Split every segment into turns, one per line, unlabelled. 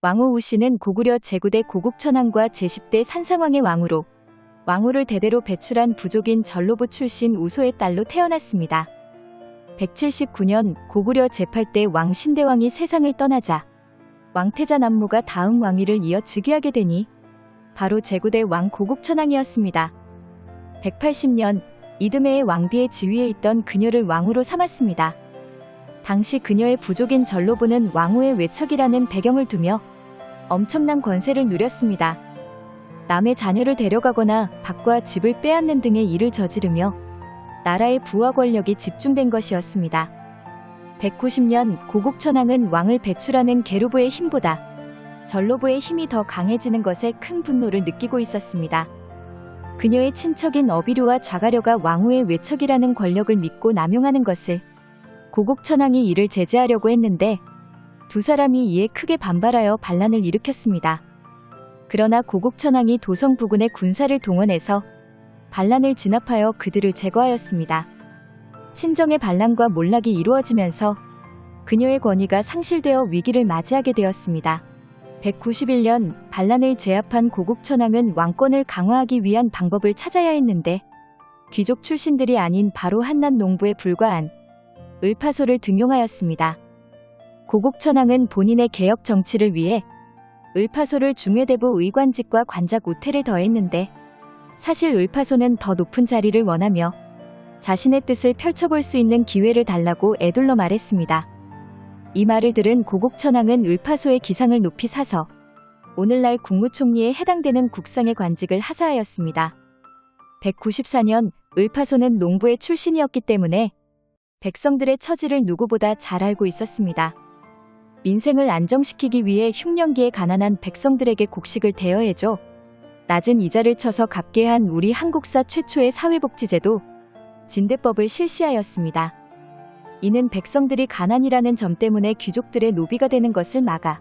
왕후 우씨는 고구려 제9대 고국천왕과 제10대 산상왕의 왕후로 왕후를 대대로 배출한 부족인 전로부 출신 우소의 딸로 태어났습니다. 179년 고구려 제8대 왕 신대왕이 세상을 떠나자 왕태자 남무가 다음 왕위를 이어 즉위하게 되니 바로 제9대 왕 고국천왕이었습니다. 180년 이듬해의 왕비의 지위에 있던 그녀를 왕후로 삼았습니다. 당시 그녀의 부족인 전로부는 왕후의 외척이라는 배경을 두며 엄청난 권세를 누렸습니다. 남의 자녀를 데려가거나 밭과 집을 빼앗는 등의 일을 저지르며 나라의 부와 권력이 집중된 것이었습니다. 190년 고국천왕은 왕을 배출하는 계류부의 힘보다 전로부의 힘이 더 강해지는 것에 큰 분노를 느끼고 있었습니다. 그녀의 친척인 어비류와 좌가려가 왕후의 외척이라는 권력을 믿고 남용하는 것을 고국천왕이 이를 제재하려고 했는데 두 사람이 이에 크게 반발하여 반란을 일으켰습니다. 그러나 고국천왕이 도성 부근의 군사를 동원해서 반란을 진압하여 그들을 제거하였습니다. 친정의 반란과 몰락이 이루어지면서 그녀의 권위가 상실되어 위기를 맞이하게 되었습니다. 191년 반란을 제압한 고국천왕은 왕권을 강화하기 위한 방법을 찾아야 했는데 귀족 출신들이 아닌 바로 한낱 농부에 불과한 을파소를 등용하였습니다. 고국천왕은 본인의 개혁 정치를 위해 을파소를 중회대부 의관직과 관작 우태를 더했는데 사실 을파소는 더 높은 자리를 원하며 자신의 뜻을 펼쳐볼 수 있는 기회를 달라고 애둘러 말했습니다. 이 말을 들은 고국천왕은 을파소의 기상을 높이 사서 오늘날 국무총리에 해당되는 국상의 관직을 하사하였습니다. 194년 을파소는 농부의 출신이었기 때문에 백성들의 처지를 누구보다 잘 알고 있었습니다. 민생을 안정시키기 위해 흉년기에 가난한 백성들에게 곡식을 대여해줘 낮은 이자를 쳐서 갚게 한 우리 한국사 최초의 사회복지제도 진대법을 실시하였습니다. 이는 백성들이 가난이라는 점 때문에 귀족들의 노비가 되는 것을 막아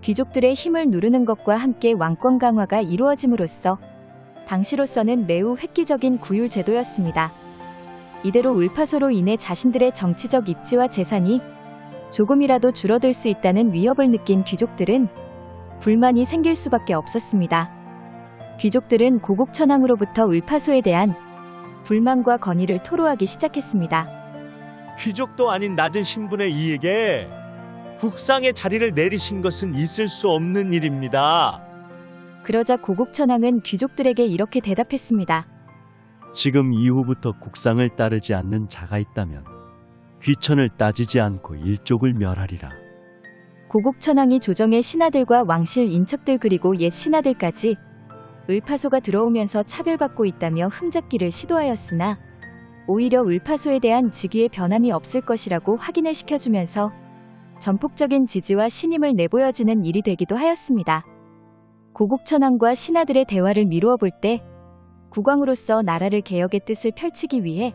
귀족들의 힘을 누르는 것과 함께 왕권 강화가 이루어짐으로써 당시로서는 매우 획기적인 구휼 제도였습니다. 이대로 을파소로 인해 자신들의 정치적 입지와 재산이 조금이라도 줄어들 수 있다는 위협을 느낀 귀족들은 불만이 생길 수밖에 없었습니다. 귀족들은 고국천왕으로부터 을파소에 대한 불만과 건의를 토로하기 시작했습니다.
귀족도 아닌 낮은 신분의 이에게 국상의 자리를 내리신 것은 있을 수 없는 일입니다.
그러자 고국천왕은 귀족들에게 이렇게 대답했습니다.
지금 이후부터 국상을 따르지 않는 자가 있다면 귀천을 따지지 않고 일족을 멸하리라.
고국천왕이 조정의 신하들과 왕실 인척들 그리고 옛 신하들까지 을파소가 들어오면서 차별받고 있다며 흠잡기를 시도하였으나 오히려 을파소에 대한 직위의 변함이 없을 것이라고 확인을 시켜주면서 전폭적인 지지와 신임을 내보여지는 일이 되기도 하였습니다. 고국천왕과 신하들의 대화를 미루어 볼 때 국왕으로서 나라를 개혁의 뜻을 펼치기 위해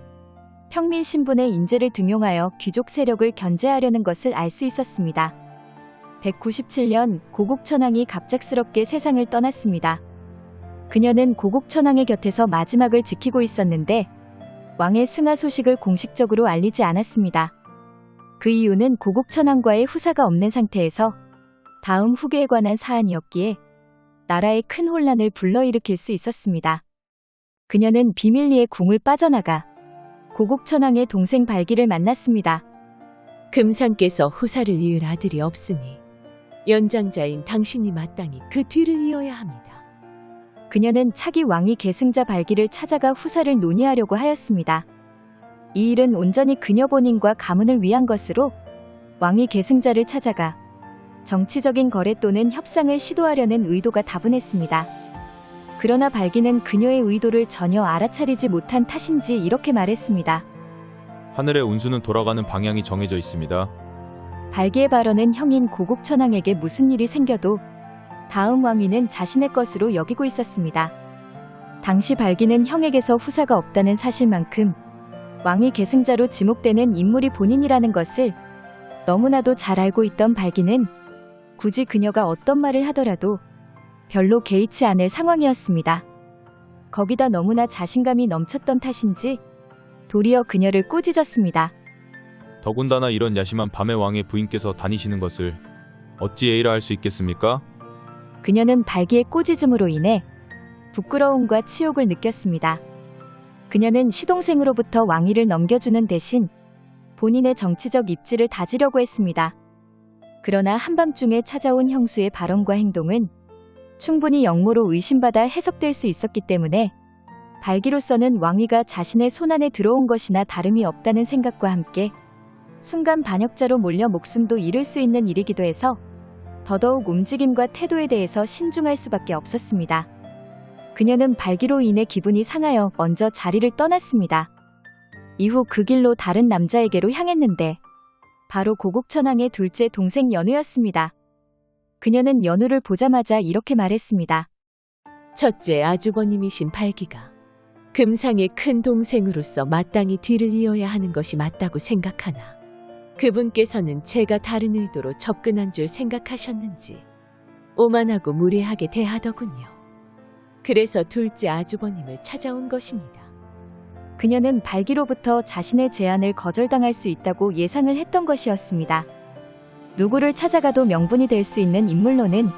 평민 신분의 인재를 등용하여 귀족 세력을 견제하려는 것을 알 수 있었습니다. 197년 고국천왕이 갑작스럽게 세상을 떠났습니다. 그녀는 고국천왕의 곁에서 마지막을 지키고 있었는데 왕의 승하 소식을 공식적으로 알리지 않았습니다. 그 이유는 고국천왕과의 후사가 없는 상태에서 다음 후계에 관한 사안이었기에 나라에 큰 혼란을 불러일으킬 수 있었습니다. 그녀는 비밀리에 궁을 빠져나가 고국천왕의 동생 발기를 만났습니다.
금상께서 후사를 이을 아들이 없으니 연장자인 당신이 마땅히 그 뒤를 이어야 합니다.
그녀는 차기 왕위 계승자 발기를 찾아가 후사를 논의하려고 하였습니다. 이 일은 온전히 그녀 본인과 가문을 위한 것으로 왕위 계승자를 찾아가 정치적인 거래 또는 협상을 시도하려는 의도가 다분했습니다. 그러나 발기는 그녀의 의도를 전혀 알아차리지 못한 탓인지 이렇게 말했습니다.
하늘의 운수는 돌아가는 방향이 정해져 있습니다.
발기의 발언은 형인 고국천왕에게 무슨 일이 생겨도 다음 왕위는 자신의 것으로 여기고 있었습니다. 당시 발기는 형에게서 후사가 없다는 사실만큼 왕위 계승자로 지목되는 인물이 본인이라는 것을 너무나도 잘 알고 있던 발기는 굳이 그녀가 어떤 말을 하더라도 별로 개의치 않을 상황이었습니다. 거기다 너무나 자신감이 넘쳤던 탓인지 도리어 그녀를 꾸짖었습니다.
더군다나 이런 야심한 밤에 왕의 부인께서 다니시는 것을 어찌 예의라 할 수 있겠습니까?
그녀는 발기의 꼬지즘으로 인해 부끄러움과 치욕을 느꼈습니다. 그녀는 시동생으로부터 왕위를 넘겨주는 대신 본인의 정치적 입지를 다지려고 했습니다. 그러나 한밤중에 찾아온 형수의 발언과 행동은 충분히 역모로 의심받아 해석될 수 있었기 때문에 발기로서는 왕위가 자신의 손안에 들어온 것이나 다름이 없다는 생각과 함께 순간 반역자로 몰려 목숨도 잃을 수 있는 일이기도 해서 더더욱 움직임과 태도에 대해서 신중할 수밖에 없었습니다. 그녀는 발기로 인해 기분이 상하여 먼저 자리를 떠났습니다. 이후 그 길로 다른 남자에게로 향했는데 바로 고국천왕의 둘째 동생 연우였습니다. 그녀는 연우를 보자마자 이렇게 말했습니다.
첫째 아주버님이신 발기가 금상의 큰 동생으로서 마땅히 뒤를 이어야 하는 것이 맞다고 생각하나 그분께서는 제가 다른 의도로 접근한 줄 생각하셨는지 오만하고 무례하게 대하더군요. 그래서 둘째 아주버님을 찾아온 것입니다.
그녀는 발기로부터 자신의 제안을 거절당할 수 있다고 예상을 했던 것이었습니다. 누구를 찾아가도 명분이 될 수 있는 인물로는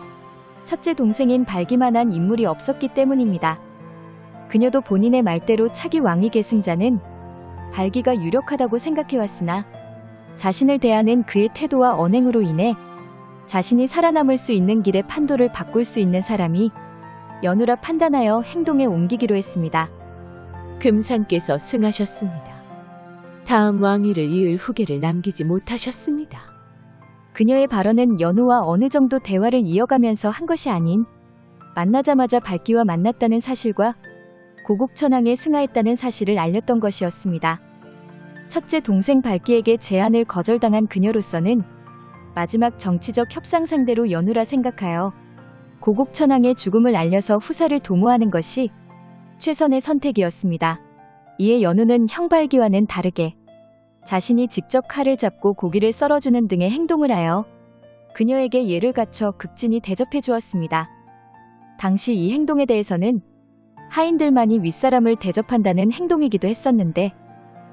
첫째 동생인 발기만한 인물이 없었기 때문입니다. 그녀도 본인의 말대로 차기 왕위 계승자는 발기가 유력하다고 생각해왔으나 자신을 대하는 그의 태도와 언행으로 인해 자신이 살아남을 수 있는 길의 판도를 바꿀 수 있는 사람이 연우라 판단하여 행동에 옮기기로 했습니다.
금상께서 승하셨습니다. 다음 왕위를 이을 후계를 남기지 못하셨습니다.
그녀의 발언은 연우와 어느 정도 대화를 이어가면서 한 것이 아닌 만나자마자 발기와 만났다는 사실과 고국천왕에 승하했다는 사실을 알렸던 것이었습니다. 첫째 동생 발기에게 제안을 거절당한 그녀로서는 마지막 정치적 협상 상대로 연우라 생각하여 고국천왕의 죽음을 알려서 후사를 도모하는 것이 최선의 선택이었습니다. 이에 연우는 형 발기와는 다르게 자신이 직접 칼을 잡고 고기를 썰어주는 등의 행동을 하여 그녀에게 예를 갖춰 극진히 대접해 주었습니다. 당시 이 행동에 대해서는 하인들만이 윗사람을 대접한다는 행동이기도 했었는데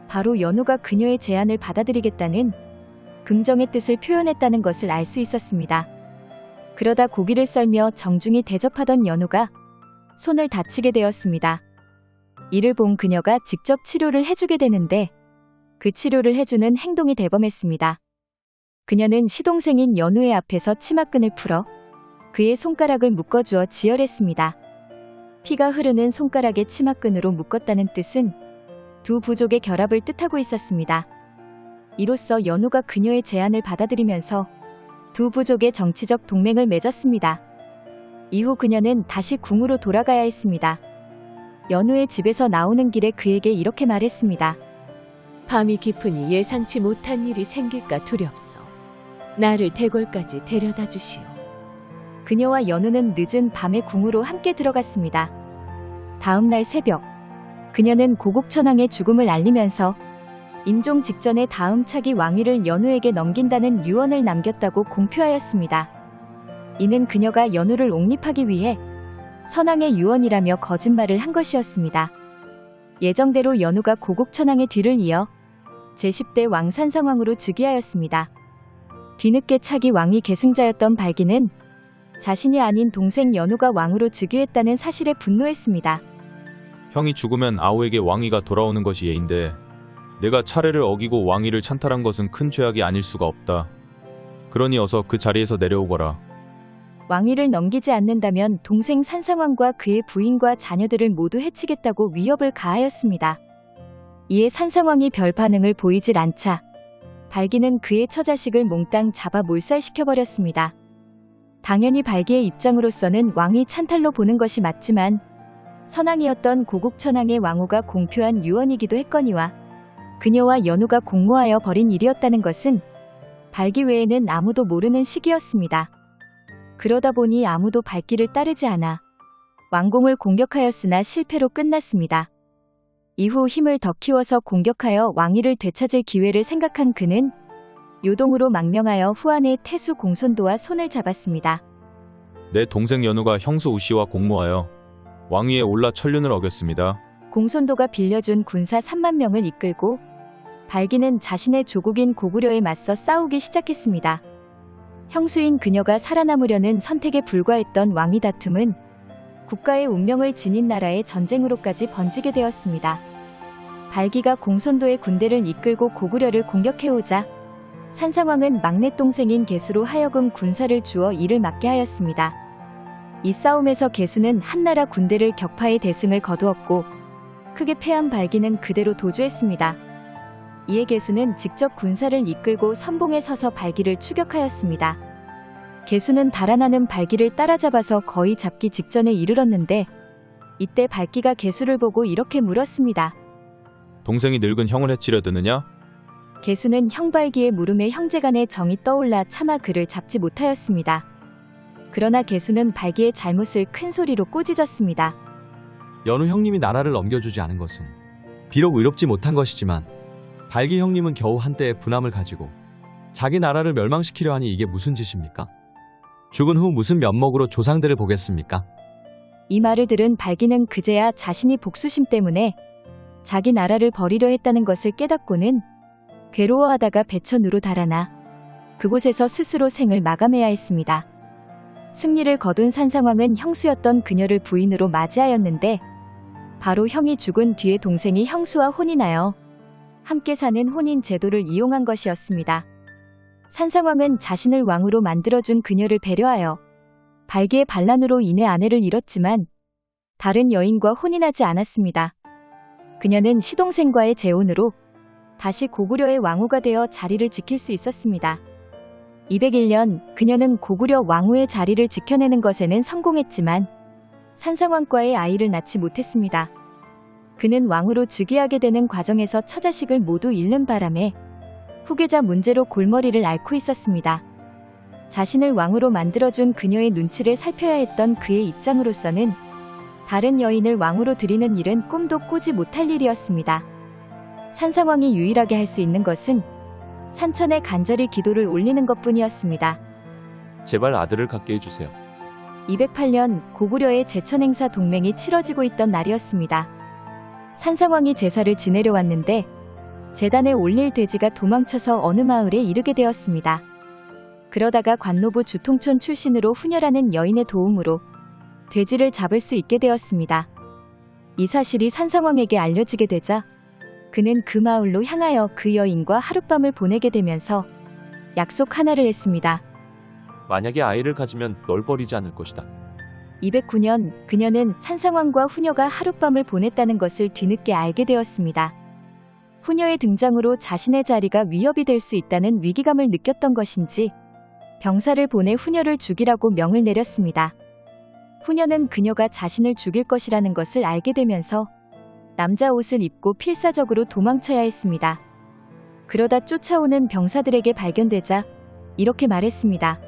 바로 연우가 그녀의 제안을 받아들이겠다는 긍정의 뜻을 표현했다는 것을 알 수 있었습니다. 그러다 고기를 썰며 정중히 대접하던 연우가 손을 다치게 되었습니다. 이를 본 그녀가 직접 치료를 해주게 되는데 그 치료를 해주는 행동이 대범했습니다. 그녀는 시동생인 연우의 앞에서 치마끈을 풀어 그의 손가락을 묶어주어 지혈했습니다. 피가 흐르는 손가락에 치마끈으로 묶었다는 뜻은 두 부족의 결합을 뜻하고 있었습니다. 이로써 연우가 그녀의 제안을 받아들이면서 두 부족의 정치적 동맹을 맺었습니다. 이후 그녀는 다시 궁으로 돌아가야 했습니다. 연우의 집에서 나오는 길에 그에게 이렇게 말했습니다.
밤이 깊으니 예상치 못한 일이 생길까 두렵소. 나를 대궐까지 데려다 주시오.
그녀와 연우는 늦은 밤에 궁으로 함께 들어갔습니다. 다음 날 새벽, 그녀는 고국천왕의 죽음을 알리면서 임종 직전에 다음 차기 왕위를 연우에게 넘긴다는 유언을 남겼다고 공표하였습니다. 이는 그녀가 연우를 옹립하기 위해 선왕의 유언이라며 거짓말을 한 것이었습니다. 예정대로 연우가 고국천왕의 뒤를 이어 제10대 왕산상왕으로 즉위하였습니다. 뒤늦게 차기 왕위 계승자였던 발기는 자신이 아닌 동생 연우가 왕으로 즉위했다는 사실에 분노했습니다.
형이 죽으면 아우에게 왕위가 돌아오는 것이 예인데 내가 차례를 어기고 왕위를 찬탈한 것은 큰 죄악이 아닐 수가 없다. 그러니 어서 그 자리에서 내려오거라.
왕위를 넘기지 않는다면 동생 산상왕과 그의 부인과 자녀들을 모두 해치겠다고 위협을 가하였습니다. 이에 산상왕이 별 반응을 보이질 않자 발기는 그의 처자식을 몽땅 잡아 몰살시켜버렸습니다. 당연히 발기의 입장으로서는 왕위 찬탈로 보는 것이 맞지만 선왕이었던 고국천왕의 왕후가 공표한 유언이기도 했거니와 그녀와 연우가 공모하여 벌인 일이었다는 것은 발기 외에는 아무도 모르는 시기였습니다. 그러다 보니 아무도 발기를 따르지 않아 왕궁을 공격하였으나 실패로 끝났습니다. 이후 힘을 더 키워서 공격하여 왕위를 되찾을 기회를 생각한 그는 요동으로 망명하여 후안의 태수 공손도와 손을 잡았습니다.
내 동생 연우가 형수 우씨와 공모하여 왕위에 올라 천륜을 어겼습니다.
공손도가 빌려준 군사 3만 명을 이끌고 발기는 자신의 조국인 고구려에 맞서 싸우기 시작했습니다. 형수인 그녀가 살아남으려는 선택에 불과했던 왕위 다툼은 국가의 운명을 지닌 나라의 전쟁으로까지 번지게 되었습니다. 발기가 공손도의 군대를 이끌고 고구려를 공격해오자 산상왕은 막내 동생인 개수로 하여금 군사를 주어 이를 맡게 하였습니다. 이 싸움에서 개수는 한나라 군대를 격파해 대승을 거두었고 크게 패한 발기는 그대로 도주했습니다. 이에 개수는 직접 군사를 이끌고 선봉에 서서 발기를 추격하였습니다. 개수는 달아나는 발기를 따라잡아서 거의 잡기 직전에 이르렀는데 이때 발기가 개수를 보고 이렇게 물었습니다.
동생이 늙은 형을 해치려 드느냐?
개수는 형발기의 물음에 형제간의 정이 떠올라 차마 그를 잡지 못하였습니다. 그러나 개수는 발기의 잘못을 큰 소리로 꾸짖었습니다.
연우 형님이 나라를 넘겨주지 않은 것은 비록 의롭지 못한 것이지만 발기 형님은 겨우 한때의 분함을 가지고 자기 나라를 멸망시키려 하니 이게 무슨 짓입니까? 죽은 후 무슨 면목으로 조상들을 보겠습니까?
이 말을 들은 발기는 그제야 자신이 복수심 때문에 자기 나라를 버리려 했다는 것을 깨닫고는 괴로워하다가 배천으로 달아나 그곳에서 스스로 생을 마감해야 했습니다. 승리를 거둔 산상왕은 형수였던 그녀를 부인으로 맞이하였는데 바로 형이 죽은 뒤에 동생이 형수와 혼인하여 함께 사는 혼인 제도를 이용한 것이었습니다. 산상왕은 자신을 왕으로 만들어준 그녀를 배려하여 발기의 반란으로 인해 아내를 잃었지만 다른 여인과 혼인하지 않았습니다. 그녀는 시동생과의 재혼으로 다시 고구려의 왕후가 되어 자리를 지킬 수 있었습니다. 201년 그녀는 고구려 왕후의 자리를 지켜내는 것에는 성공했지만 산상왕과의 아이를 낳지 못했습니다. 그는 왕으로 즉위하게 되는 과정에서 처자식을 모두 잃는 바람에 후계자 문제로 골머리를 앓고 있었습니다. 자신을 왕으로 만들어준 그녀의 눈치를 살펴야 했던 그의 입장으로서는 다른 여인을 왕으로 들이는 일은 꿈도 꾸지 못할 일이었습니다. 산상왕이 유일하게 할 수 있는 것은 산천에 간절히 기도를 올리는 것뿐이었습니다.
제발 아들을 갖게 해주세요.
208년 고구려의 제천행사 동맹이 치러지고 있던 날이었습니다. 산상왕이 제사를 지내려 왔는데 제단에 올릴 돼지가 도망쳐서 어느 마을에 이르게 되었습니다. 그러다가 관노부 주통촌 출신으로 후녀라는 여인의 도움으로 돼지를 잡을 수 있게 되었습니다. 이 사실이 산상왕에게 알려지게 되자 그는 그 마을로 향하여 그 여인과 하룻밤을 보내게 되면서 약속 하나를 했습니다.
만약에 아이를 가지면 널 버리지 않을 것이다.
209년 그녀는 산상왕과 후녀가 하룻밤을 보냈다는 것을 뒤늦게 알게 되었습니다. 후녀의 등장으로 자신의 자리가 위협이 될 수 있다는 위기감을 느꼈던 것인지 병사를 보내 후녀를 죽이라고 명을 내렸습니다. 후녀는 그녀가 자신을 죽일 것이라는 것을 알게 되면서 남자 옷을 입고 필사적으로 도망쳐야 했습니다. 그러다 쫓아오는 병사들에게 발견되자 이렇게 말했습니다.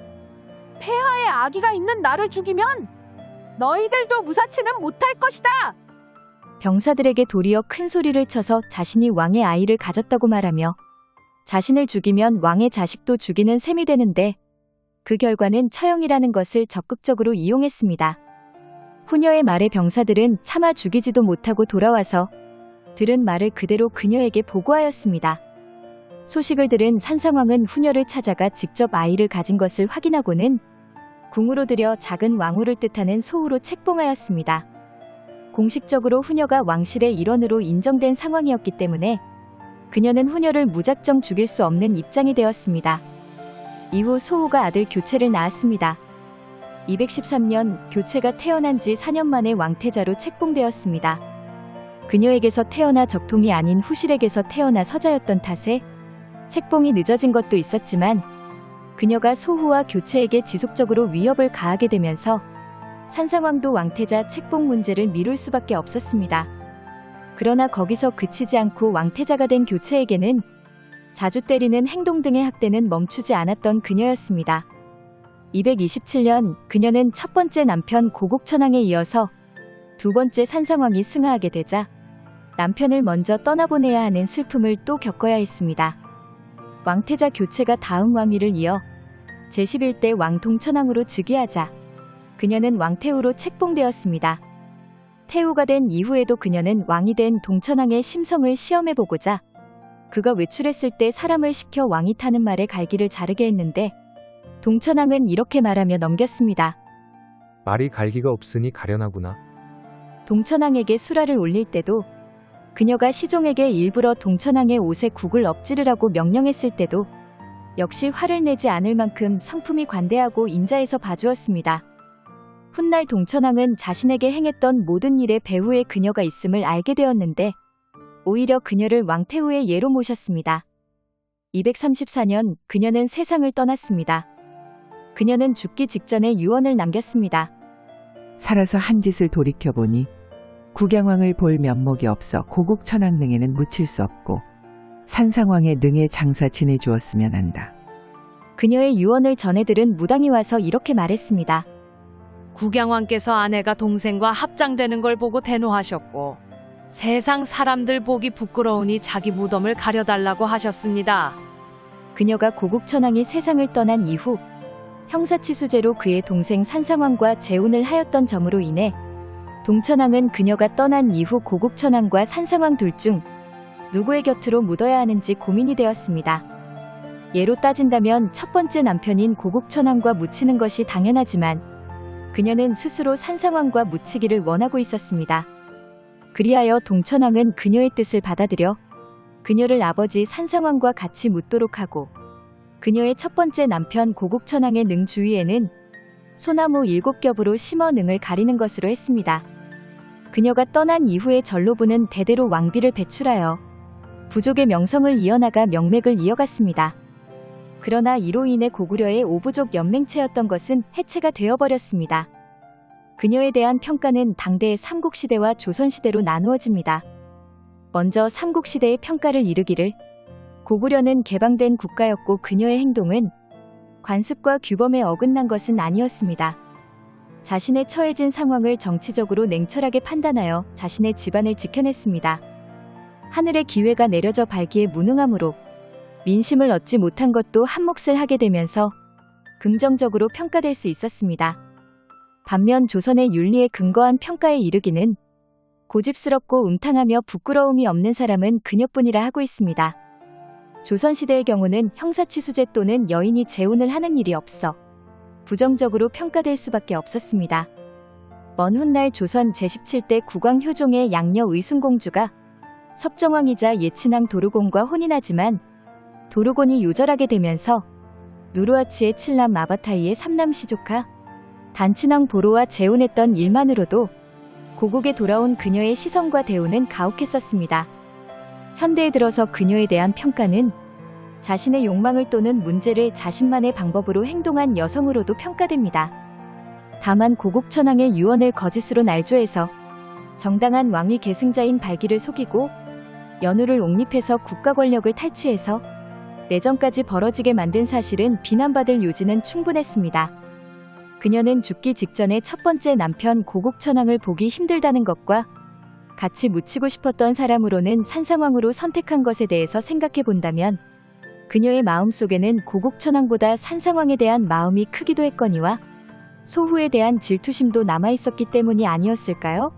폐하의 아기가 있는 나를 죽이면 너희들도 무사치는 못할 것이다.
병사들에게 도리어 큰 소리를 쳐서 자신이 왕의 아이를 가졌다고 말하며 자신을 죽이면 왕의 자식도 죽이는 셈이 되는데 그 결과는 처형이라는 것을 적극적으로 이용했습니다. 후녀의 말에 병사들은 차마 죽이지도 못하고 돌아와서 들은 말을 그대로 그녀에게 보고하였습니다. 소식을 들은 산상왕은 후녀를 찾아가 직접 아이를 가진 것을 확인하고는 궁으로 들여 작은 왕후를 뜻하는 소후로 책봉하였습니다. 공식적으로 후녀가 왕실의 일원으로 인정된 상황이었기 때문에 그녀는 후녀를 무작정 죽일 수 없는 입장이 되었습니다. 이후 소후가 아들 교체를 낳았습니다. 213년 교체가 태어난 지 4년 만에 왕태자로 책봉되었습니다. 그녀에게서 태어나 적통이 아닌 후실에게서 태어나 서자였던 탓에 책봉이 늦어진 것도 있었지만 그녀가 소후와 교체에게 지속적으로 위협을 가하게 되면서 산상왕도 왕태자 책봉 문제를 미룰 수밖에 없었습니다. 그러나 거기서 그치지 않고 왕태자가 된 교체에게는 자주 때리는 행동 등의 학대는 멈추지 않았던 그녀였습니다. 227년 그녀는 첫 번째 남편 고국천왕에 이어서 두 번째 산상왕이 승하하게 되자 남편을 먼저 떠나보내야 하는 슬픔을 또 겪어야 했습니다. 왕태자 교체가 다음 왕위를 이어 제11대 왕 동천왕으로 즉위하자 그녀는 왕태후로 책봉되었습니다. 태후가 된 이후에도 그녀는 왕이 된 동천왕의 심성을 시험해보고자 그가 외출했을 때 사람을 시켜 왕이 타는 말에 갈기를 자르게 했는데 동천왕은 이렇게 말하며 넘겼습니다.
말이 갈기가 없으니 가련하구나.
동천왕에게 수라를 올릴 때도, 그녀가 시종에게 일부러 동천왕의 옷에 국을 엎지르라고 명령했을 때도 역시 화를 내지 않을 만큼 성품이 관대하고 인자해서 봐주었습니다. 훗날 동천왕은 자신에게 행했던 모든 일의 배후에 그녀가 있음을 알게 되었는데 오히려 그녀를 왕태후의 예로 모셨습니다. 234년 그녀는 세상을 떠났습니다. 그녀는 죽기 직전에 유언을 남겼습니다.
살아서 한 짓을 돌이켜보니 국양왕을 볼 면목이 없어 고국 천왕릉에는 묻힐 수 없고 산상왕의 능에 장사 지내주었으면 한다.
그녀의 유언을 전해들은 무당이 와서 이렇게 말했습니다.
국양왕께서 아내가 동생과 합장되는 걸 보고 대노하셨고 세상 사람들 보기 부끄러우니 자기 무덤을 가려달라고 하셨습니다.
그녀가 고국 천왕이 세상을 떠난 이후 형사취수제로 그의 동생 산상왕과 재혼을 하였던 점으로 인해 동천왕은 그녀가 떠난 이후 고국 천왕과 산상왕 둘 중 누구의 곁으로 묻어야 하는지 고민이 되었습니다. 예로 따진다면 첫 번째 남편인 고국 천왕과 묻히는 것이 당연하지만 그녀는 스스로 산상왕과 묻히기를 원하고 있었습니다. 그리하여 동천왕은 그녀의 뜻을 받아들여 그녀를 아버지 산상왕과 같이 묻도록 하고 그녀의 첫 번째 남편 고국 천왕의 능 주위에는 소나무 7겹으로 심어 능을 가리는 것으로 했습니다. 그녀가 떠난 이후에 전로부는 대대로 왕비를 배출하여 부족의 명성을 이어나가 명맥을 이어갔습니다. 그러나 이로 인해 고구려의 오부족 연맹체였던 것은 해체가 되어버렸습니다. 그녀에 대한 평가는 당대의 삼국시대와 조선시대로 나누어집니다. 먼저 삼국시대의 평가를 이르기를 고구려는 개방된 국가였고 그녀의 행동은 관습과 규범에 어긋난 것은 아니었습니다. 자신의 처해진 상황을 정치적으로 냉철하게 판단하여 자신의 집안을 지켜냈습니다. 하늘의 기회가 내려져 발기에 무능함으로 민심을 얻지 못한 것도 한몫을 하게 되면서 긍정적으로 평가될 수 있었습니다. 반면 조선의 윤리에 근거한 평가에 이르기는 고집스럽고 음탕하며 부끄러움이 없는 사람은 그녀뿐이라 하고 있습니다. 조선시대의 경우는 형사취수제 또는 여인이 재혼을 하는 일이 없어 부정적으로 평가될 수밖에 없었습니다. 먼 훗날 조선 제17대 국왕효종의 양녀 의순공주가 섭정왕이자 예친왕 도르곤과 혼인하지만 도르곤이 요절하게 되면서 누르하치의 7남 마바타이의 3남 시조카 단친왕 보로와 재혼했던 일만으로도 고국에 돌아온 그녀의 시선과 대우는 가혹했었습니다. 현대에 들어서 그녀에 대한 평가는 자신의 욕망을 또는 문제를 자신만의 방법으로 행동한 여성으로도 평가됩니다. 다만 고국 천왕의 유언을 거짓으로 날조해서 정당한 왕위 계승자인 발기를 속이고 연우를 옹립해서 국가 권력을 탈취해서 내전까지 벌어지게 만든 사실은 비난받을 요지는 충분했습니다. 그녀는 죽기 직전에 첫 번째 남편 고국 천왕을 보기 힘들다는 것과 같이 묻히고 싶었던 사람으로는 산상왕으로 선택한 것에 대해서 생각해 본다면 그녀의 마음속에는 고국 천왕보다 산상왕에 대한 마음이 크기도 했거니와 소후에 대한 질투심도 남아있었기 때문이 아니었을까요?